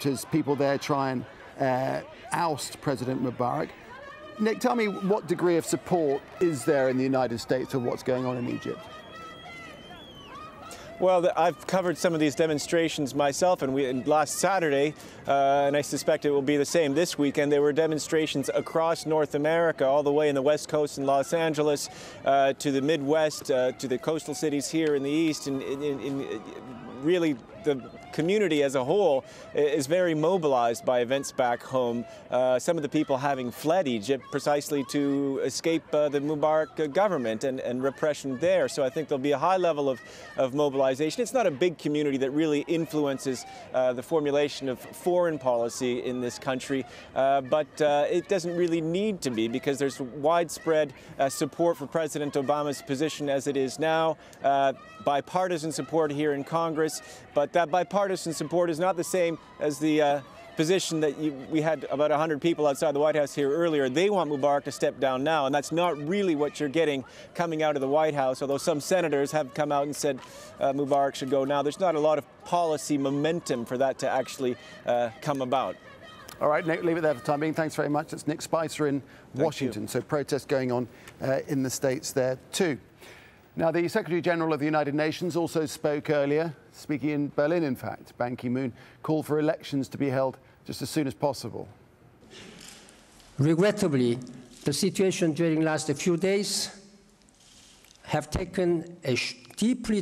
as people there try and oust President Mubarak. Nick, tell me, what degree of support is there in the United States for what's going on in Egypt? Well, I've covered some of these demonstrations myself, and last Saturday, and I suspect it will be the same this weekend, there were demonstrations across North America, all the way in the West Coast in Los Angeles, to the Midwest, to the coastal cities here in the East, and really the community as a whole is very mobilized by events back home. Some of the people having fled Egypt precisely to escape the Mubarak government and repression there. So I think there'll be a high level of mobilization. It's not a big community that really influences the formulation of foreign policy in this country, but it doesn't really need to be, because there's widespread support for President Obama's position as it is now, bipartisan support here in Congress, but that bipartisan support is not the same as the position that we had about 100 people outside the White House here earlier. They want Mubarak to step down now, and that's not really what you're getting coming out of the White House, although some senators have come out and said Mubarak should go now. There's not a lot of policy momentum for that to actually come about. All right, Nick, leave it there for the time being. Thanks very much. It's Nick Spicer in Washington. So protests going on in the States there too. Now, the Secretary-General of the United Nations also spoke earlier, speaking in Berlin, in fact. Ban Ki-moon called for elections to be held just as soon as possible. Regrettably, the situation during the last few days have taken a deeply